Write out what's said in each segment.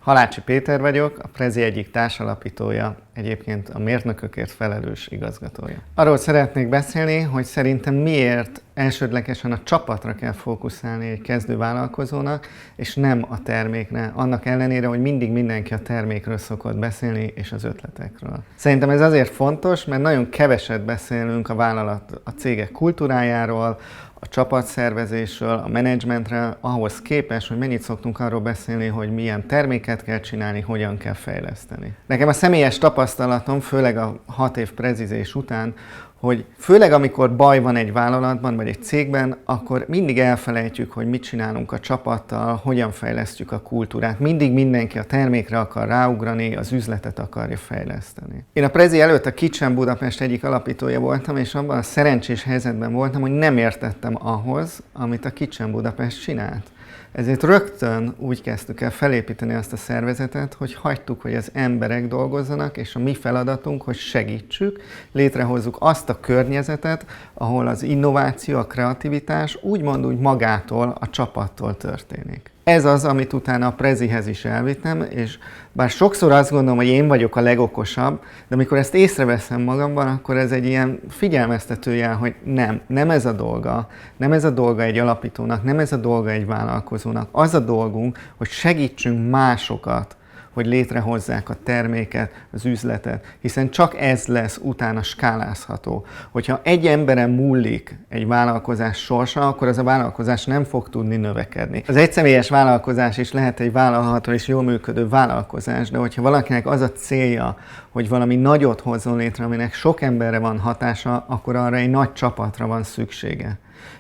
Halácsi Péter vagyok, a Prezi egyik társalapítója, egyébként a mérnökökért felelős igazgatója. Arról szeretnék beszélni, hogy szerintem miért elsődlegesen a csapatra kell fókuszálni egy kezdő vállalkozónak, és nem a termékre, annak ellenére, hogy mindig mindenki a termékről szokott beszélni, és az ötletekről. Szerintem ez azért fontos, mert nagyon keveset beszélünk a cégek kultúrájáról, a csapatszervezésről, a menedzsmentről, ahhoz képest, hogy mennyit szoktunk arról beszélni, hogy milyen terméket kell csinálni, hogyan kell fejleszteni. Nekem a személyes tapasztalatom, főleg a 6 év prezizés után, hogy főleg amikor baj van egy vállalatban vagy egy cégben, akkor mindig elfelejtjük, hogy mit csinálunk a csapattal, hogyan fejlesztjük a kultúrát. Mindig mindenki a termékre akar ráugrani, az üzletet akarja fejleszteni. Én a Prezi előtt a Kitchen Budapest egyik alapítója voltam, és abban a szerencsés helyzetben voltam, hogy nem értettem ahhoz, amit a Kitchen Budapest csinált. Ezért rögtön úgy kezdtük el felépíteni azt a szervezetet, hogy hagytuk, hogy az emberek dolgozzanak, és a mi feladatunk, hogy segítsük, létrehozzuk azt a környezetet, ahol az innováció, a kreativitás úgymond úgy magától, a csapattól történik. Ez az, amit utána a Prezihez is elvittem, és bár sokszor azt gondolom, hogy én vagyok a legokosabb, de amikor ezt észreveszem magamban, akkor ez egy ilyen figyelmeztető jel, hogy nem ez a dolga, nem ez a dolga egy alapítónak, nem ez a dolga egy vállalkozónak. Az a dolgunk, hogy segítsünk másokat, hogy létrehozzák a terméket, az üzletet, hiszen csak ez lesz utána skálázható. Hogyha egy emberen múlik egy vállalkozás sorsa, akkor az a vállalkozás nem fog tudni növekedni. Az egyszemélyes vállalkozás is lehet egy vállalható és jól működő vállalkozás, de hogyha valakinek az a célja, hogy valami nagyot hozzon létre, aminek sok emberre van hatása, akkor arra egy nagy csapatra van szüksége.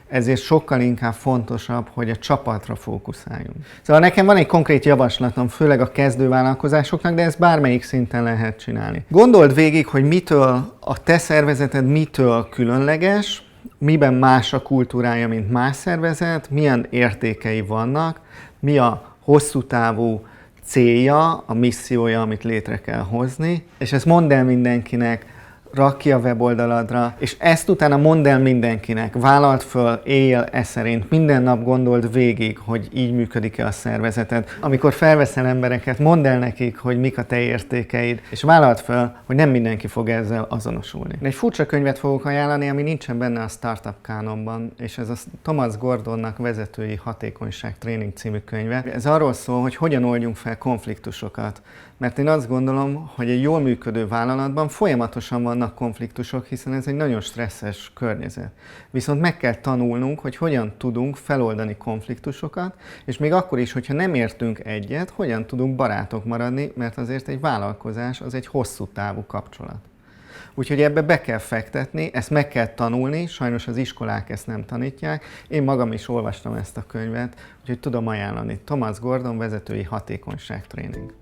Ezért sokkal inkább fontosabb, hogy a csapatra fókuszáljunk. Szóval nekem van egy konkrét javaslatom, főleg a kezdővállalkozásoknak, de ezt bármelyik szinten lehet csinálni. Gondold végig, hogy mitől a te szervezeted mitől különleges, miben más a kultúrája, mint más szervezet, milyen értékei vannak, mi a hosszú távú célja, a missziója, amit létre kell hozni, és ezt mondd el mindenkinek, rakd ki a weboldaladra, és ezt utána mondd el mindenkinek, vállald föl, éljél e szerint, minden nap gondold végig, hogy így működik-e a szervezeted. Amikor felveszel embereket, mondd el nekik, hogy mik a te értékeid, és vállald föl, hogy nem mindenki fog ezzel azonosulni. Egy furcsa könyvet fogok ajánlani, ami nincsen benne a Startup Kánonban, és ez a Thomas Gordonnak Vezetői Hatékonyság Tréning című könyve. Ez arról szól, hogy hogyan oldjunk fel konfliktusokat. Mert én azt gondolom, hogy egy jól működő vállalatban folyamatosan vannak konfliktusok, hiszen ez egy nagyon stresszes környezet. Viszont meg kell tanulnunk, hogy hogyan tudunk feloldani konfliktusokat, és még akkor is, hogyha nem értünk egyet, hogyan tudunk barátok maradni, mert azért egy vállalkozás az egy hosszú távú kapcsolat. Úgyhogy ebbe be kell fektetni, ezt meg kell tanulni, sajnos az iskolák ezt nem tanítják. Én magam is olvastam ezt a könyvet, úgyhogy tudom ajánlani. Thomas Gordon, Vezetői Hatékonyság Tréning.